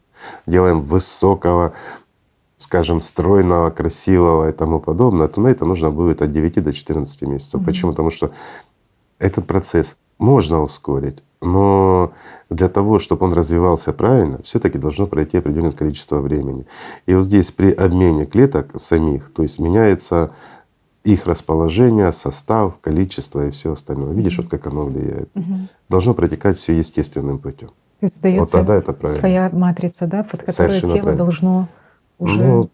делаем высокого, скажем, стройного, красивого и тому подобное, то на это нужно будет от 9 до 14 месяцев. Почему? Потому что этот процесс можно ускорить, но для того, чтобы он развивался правильно, все-таки должно пройти определенное количество времени. И вот здесь при обмене клеток самих, то есть меняется их расположение, состав, количество и все остальное. Видишь, вот как оно влияет. Должно протекать все естественным путем. То есть создается Вот тогда это правильно. своя матрица, да, под которую Совершенно тело правильно. должно уже… Ну,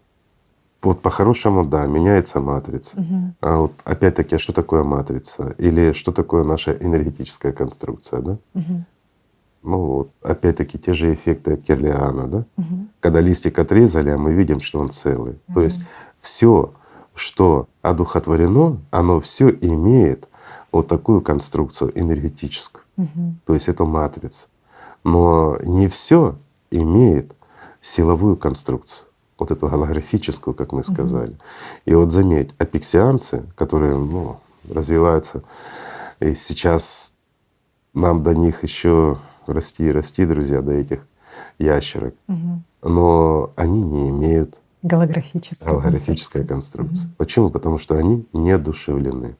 вот по-хорошему, да, меняется матрица. А вот опять-таки, а что такое матрица? Или что такое наша энергетическая конструкция, да? Ну вот, опять-таки, те же эффекты Кирлиана, да? Когда листик отрезали, а мы видим, что он целый. То есть все, что одухотворено, оно все имеет вот такую конструкцию энергетическую. То есть это матрица. Но не все имеет силовую конструкцию, вот эту голографическую, как мы сказали. И вот заметь, апексианцы, которые развиваются, и сейчас нам до них еще расти и расти, друзья, до этих ящерок, но они не имеют голографической конструкции. Почему? Потому что они неодушевлены.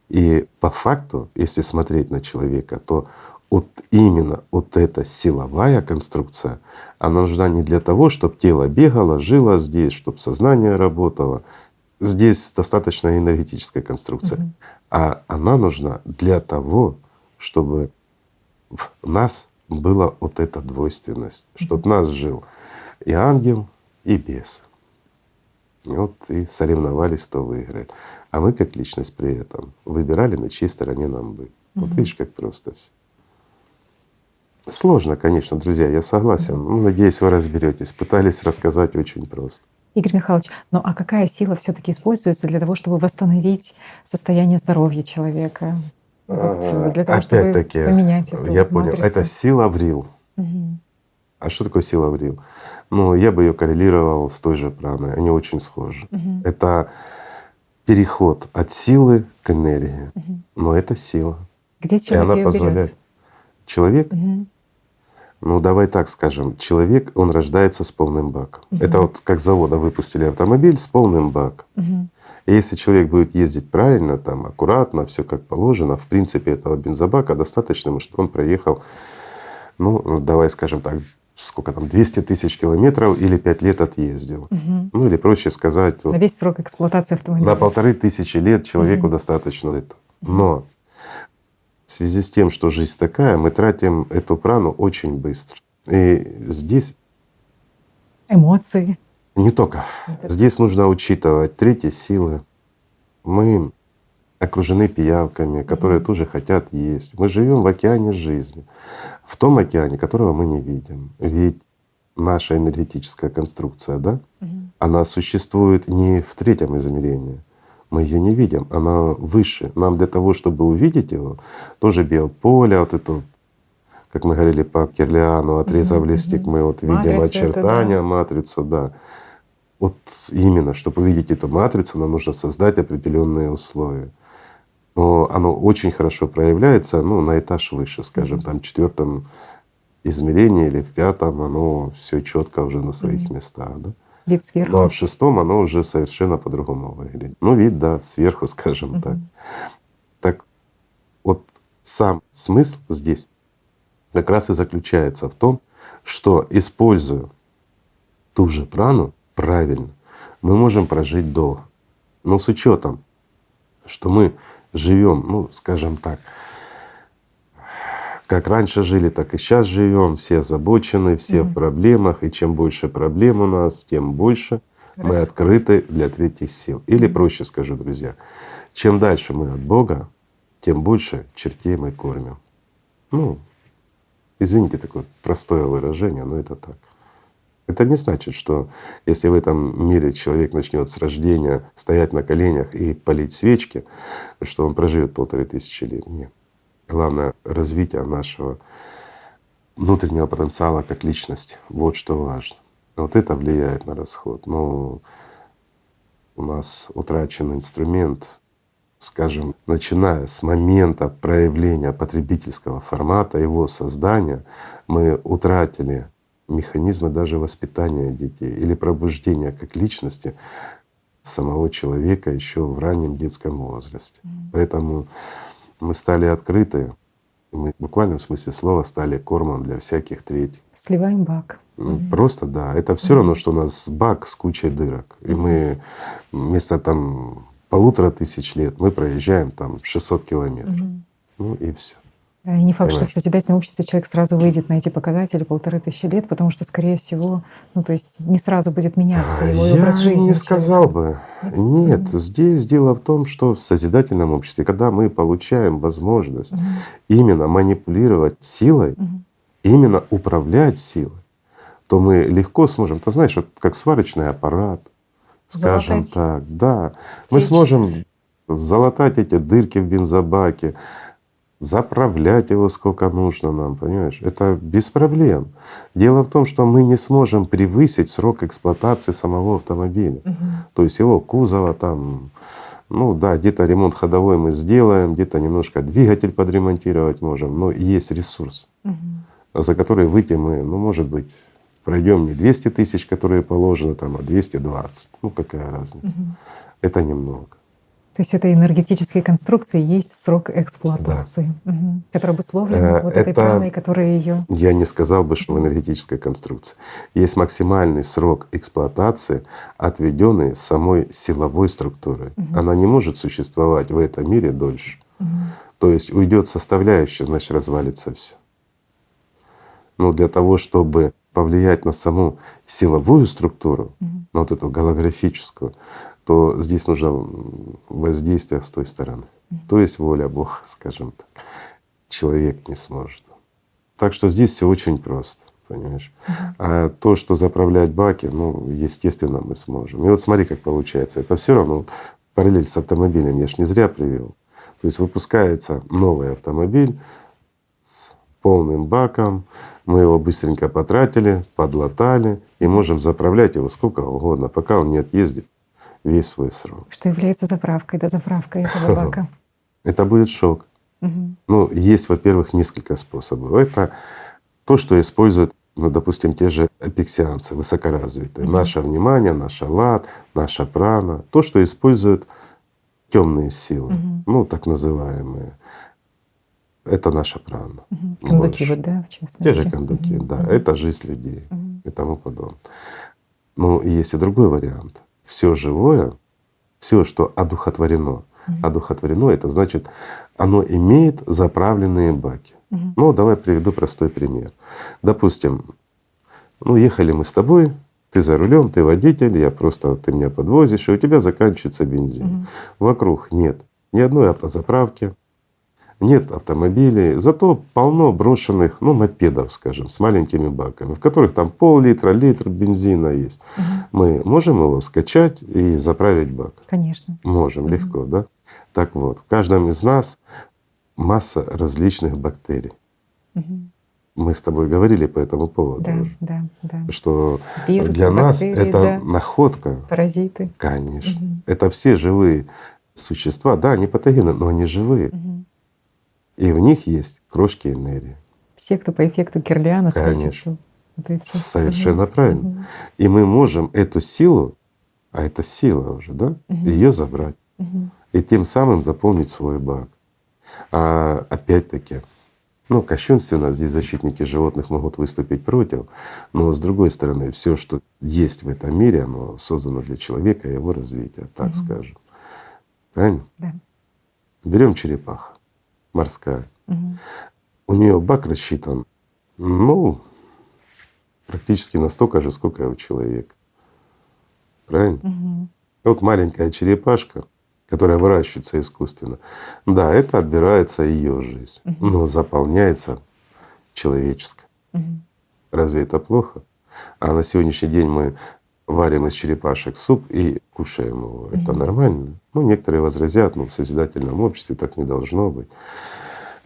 И по факту, если смотреть на человека, то вот именно вот эта силовая конструкция, она нужна не для того, чтобы тело бегало, жило здесь, чтобы сознание работало. Здесь достаточно энергетическая конструкция. А она нужна для того, чтобы в нас была вот эта двойственность, чтобы в нас жил и ангел, и бес. И соревновались, кто выиграет. А мы как личность при этом выбирали, на чьей стороне нам быть. Вот видишь, как просто все. Сложно, конечно, друзья, я согласен. Надеюсь, вы разберетесь. Пытались рассказать очень просто. Игорь Михайлович, ну а какая сила все-таки используется для того, чтобы восстановить состояние здоровья человека? Вот для того, чтобы Опять-таки, поменять эту я понял, матрицу. это сила Врил. А что такое сила Врил? Ну, я бы ее коррелировал с той же праной. Они очень схожи. Это переход от силы к энергии. Но это сила. Где И человек она ее позволяет. берет? Человек, ну давай так скажем, человек, он рождается с полным баком. Это вот как с завода выпустили автомобиль с полным баком. И если человек будет ездить правильно, там, аккуратно, все как положено, в принципе, этого бензобака достаточно, чтобы он проехал, ну давай скажем так, сколько там, 200 тысяч километров или 5 лет отъездил. Ну или проще сказать, На вот, весь срок эксплуатации автомобиля. на 1500 лет человеку достаточно этого. Но в связи с тем, что жизнь такая, мы тратим эту прану очень быстро. И здесь Эмоции. не только. Здесь нужно учитывать третьи силы. Мы окружены пиявками, которые тоже хотят есть. Мы живем в океане жизни, в том океане, которого мы не видим. Ведь наша энергетическая конструкция, да, она существует не в третьем измерении. Мы ее не видим, она выше. Нам для того, чтобы увидеть его, тоже биополе, вот это, как мы говорили по Кирлиану, отрезав листик, мы вот видим Матрица это, очертания, да. матрицу, да. Вот именно, чтобы увидеть эту матрицу, нам нужно создать определенные условия. Но оно очень хорошо проявляется, ну, на этаж выше, скажем, там в 4-м измерении или в 5-м, оно все четко уже на своих местах, да. Вид сверху. Ну а в 6-м оно уже совершенно по-другому выглядит. Ну, вид, да, сверху, скажем так. Так вот сам смысл здесь как раз и заключается в том, что, используя ту же прану правильно, мы можем прожить долго. Но с учетом, что мы живем, ну, скажем так, как раньше жили, так и сейчас живем, все озабочены, все в проблемах, и чем больше проблем у нас, тем больше мы открыты для третьих сил. Или проще скажу, друзья, чем дальше мы от Бога, тем больше чертей мы кормим. Ну, извините, такое простое выражение, но это так. Это не значит, что если в этом мире человек начнет с рождения стоять на коленях и палить свечки, что он проживет 1500 лет. Нет. Главное — развитие нашего внутреннего потенциала как личности. Вот что важно. Вот это влияет на расход. Но у нас утрачен инструмент скажем, начиная с момента проявления потребительского формата, его создания, мы утратили механизмы даже воспитания детей или пробуждения как личности самого человека еще в раннем детском возрасте. Поэтому мы стали открыты, мы в буквальном смысле слова стали кормом для всяких третьих. Сливаем бак. Просто да, это все равно, что у нас бак с кучей дырок. И мы вместо там 1500 лет мы проезжаем там 600 километров. Ну и все. Да, и не факт, что в Понимаете? созидательном обществе человек сразу выйдет на эти показатели 1500 лет, потому что, скорее всего, ну то есть не сразу будет меняться его Я образ жизни. не у сказал человека. бы. Нет, здесь дело в том, что в созидательном обществе, когда мы получаем возможность именно манипулировать силой, именно управлять силой, то мы легко сможем, ты знаешь, вот как сварочный аппарат, скажем Залатать. так, да, мы Течь. сможем залатать эти дырки в бензобаке, заправлять его сколько нужно нам, понимаешь? Это без проблем. Дело в том, что мы не сможем превысить срок эксплуатации самого автомобиля. То есть его кузова там, ну да, где-то ремонт ходовой мы сделаем, где-то немножко двигатель подремонтировать можем, но есть ресурс, за который выйти мы, ну может быть, пройдем не 200 тысяч, которые положено там, а 220. Ну какая разница? Это немного. То есть это энергетические конструкции есть срок эксплуатации, который обусловлен вот этой Это- праной, которая ее. Я не сказал бы, что энергетическая конструкция. Есть максимальный срок эксплуатации, отведенный самой силовой структурой. Она не может существовать в этом мире дольше. То есть уйдет составляющая, значит развалится все. Но для того, чтобы повлиять на саму силовую структуру, на вот эту голографическую, то здесь нужно воздействие с той стороны. То есть воля Бога, скажем так. Человек не сможет. Так что здесь все очень просто, понимаешь? А то, что заправлять баки, ну, естественно, мы сможем. И вот смотри, как получается. Это все равно параллель с автомобилем я ж не зря привел. То есть выпускается новый автомобиль с полным баком, мы его быстренько потратили, подлатали и можем заправлять его сколько угодно, пока он не отъездит весь свой срок. Что является заправкой, заправкой этого бака. Это будет шок. Ну, есть, во-первых, несколько способов. Это то, что используют, ну, допустим, те же эпиксианцы, высокоразвитые. Наше внимание, наша лад, наша прана. То, что используют темные силы, ну, так называемые. Это наша прана. Кондуки, Больше. вот, да, в частности. Те же кондуки, да. Это жизнь людей и тому подобное. Но есть и другой вариант. Все живое, все, что одухотворено. Одухотворено — это значит, оно имеет заправленные баки. Ну, давай приведу простой пример. Допустим, ну, ехали мы с тобой, ты за рулем, ты водитель, ты меня подвозишь, и у тебя заканчивается бензин. Вокруг нет ни одной автозаправки, нет автомобилей, зато полно брошенных, ну, мопедов, скажем, с маленькими баками, в которых там пол-литра, литр бензина есть. Мы можем его скачать и заправить бак? Конечно. Можем, легко, да? Так вот, в каждом из нас масса различных бактерий. Мы с тобой говорили по этому поводу Да, уже, да. что Вирусы, для нас бактерии, это да. находка, Паразиты. конечно. Это все живые существа, да, они патогены, но они живые. И в них есть крошки энергии. Все, кто по эффекту Кирлиана Конечно. светятся. Вот эти. Совершенно правильно. И мы можем эту силу, а это сила уже, да, ее забрать и тем самым заполнить свой бак. А опять-таки, ну, кощунственно здесь защитники животных могут выступить против, но с другой стороны, все, что есть в этом мире, оно создано для человека и его развития, так скажем. Правильно? Да. Берем черепаху морская. У нее бак рассчитан, ну, практически настолько же, сколько и у человека. Правильно? Вот маленькая черепашка, которая выращивается искусственно, да, это отбирается ее жизнь, но заполняется человеческая. Разве это плохо? А на сегодняшний день мы варим из черепашек суп и кушаем его. Это нормально? Ну, некоторые возразят, ну, в созидательном обществе так не должно быть.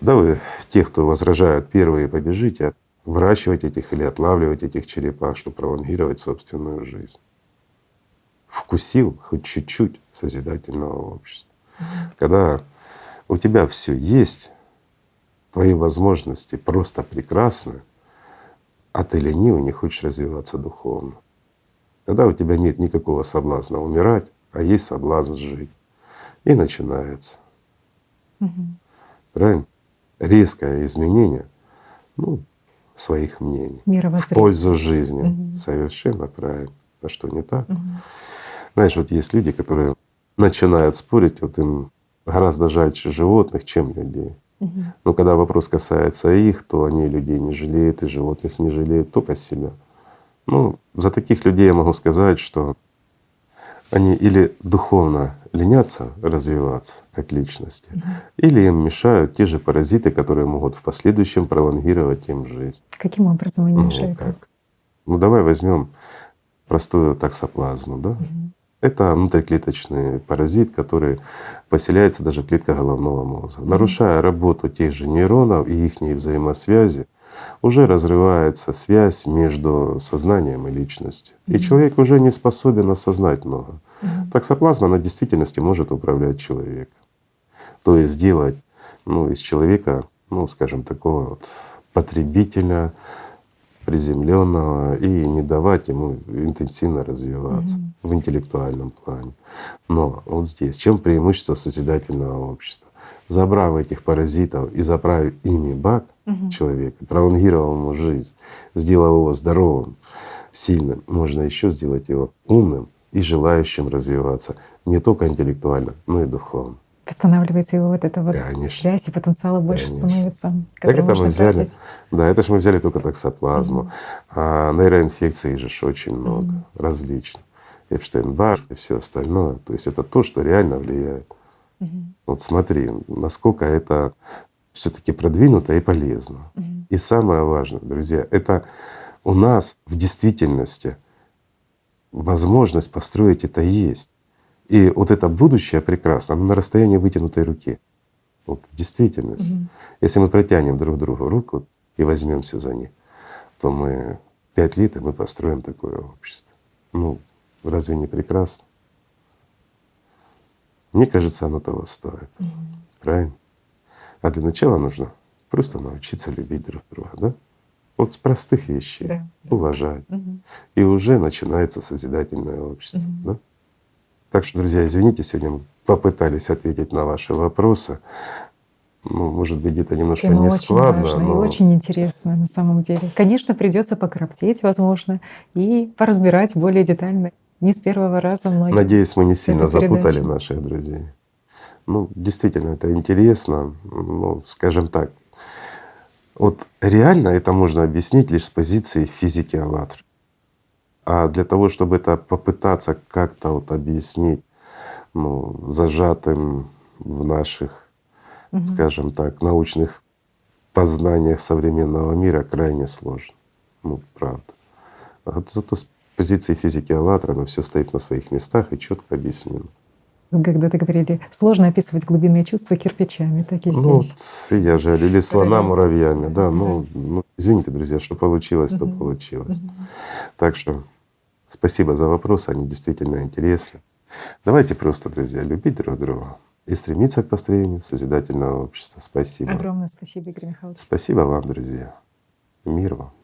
Да вы, те, кто возражают, первые побежите выращивать этих или отлавливать этих черепах, чтобы пролонгировать собственную жизнь. Вкусил хоть чуть-чуть созидательного общества. Когда у тебя все есть, твои возможности просто прекрасны, а ты ленивый, не хочешь развиваться духовно. Тогда у тебя нет никакого соблазна умирать, а есть соблазн жить. И начинается. Правильно? Резкое изменение своих мнений в Мировоззрение. пользу жизни. Совершенно правильно. А что не так? Знаешь, вот есть люди, которые начинают спорить, вот им гораздо жальче животных, чем людей. Но когда вопрос касается их, то они людей не жалеют и животных не жалеют, только себя. За таких людей я могу сказать, что они или духовно ленятся развиваться как личности, или им мешают те же паразиты, которые могут в последующем пролонгировать им жизнь. Каким образом они мешают? Как? Давай возьмем простую токсоплазму, да? Это внутриклеточный паразит, который поселяется даже в клетках головного мозга. Нарушая работу тех же нейронов и их взаимосвязи, уже разрывается связь между сознанием и личностью. И человек уже не способен осознать много. Токсоплазма, она в действительности может управлять человеком. То есть сделать из человека, скажем, такого вот потребителя, приземленного, и не давать ему интенсивно развиваться в интеллектуальном плане. Но вот здесь в чем преимущество созидательного общества? Забрав этих паразитов и заправив ими бак человека, пролонгировав ему жизнь, сделав его здоровым, сильным, можно еще сделать его умным и желающим развиваться не только интеллектуально, но и духовно. Восстанавливается его вот эта вот Конечно. связь, и потенциала больше становится, Так который это мы можно взяли, тратить. да, это же мы взяли только токсоплазму. А нейроинфекций же ж очень много, различных. Эпштейн-Бар и все остальное. То есть это то, что реально влияет. Вот смотри, насколько это все-таки продвинуто и полезно. И самое важное, друзья, это у нас в действительности возможность построить это есть. И вот это будущее прекрасно, оно на расстоянии вытянутой руки. Вот в действительности. Если мы протянем друг другу руку и возьмемся за них, то мы 5 лет, и мы построим такое общество. Разве не прекрасно? Мне кажется, оно того стоит. Правильно? А для начала нужно просто научиться любить друг друга, да? Вот с простых вещей. Да. Уважать. И уже начинается созидательное общество. Да? Так что, друзья, извините, сегодня мы попытались ответить на ваши вопросы. Может быть, где-то немножко Тема очень нескладно, важная и но очень интересная на самом деле. Конечно, придется покроптеть, возможно, и поразбирать более детально. Не с первого раза многие. надеюсь, мы не сильно эту передачу. запутали наших друзей. Действительно, это интересно. Скажем так, вот реально это можно объяснить лишь с позиции физики АЛЛАТРА. А для того, чтобы это попытаться как-то вот объяснить зажатым в наших, скажем так, научных познаниях современного мира, крайне сложно. Правда. А зато с позиции физики АЛЛАТРА оно все стоит на своих местах и четко объяснено. Вы когда-то говорили, сложно описывать глубинные чувства кирпичами, так и здесь. И я жаль, или слона Правильно. муравьями, да. Извините, друзья, что получилось, то получилось. Так что спасибо за вопросы, они действительно интересны. Давайте просто, друзья, любить друг друга и стремиться к построению созидательного общества. Спасибо. Огромное спасибо, Игорь Михайлович. Спасибо вам, друзья. Мир вам.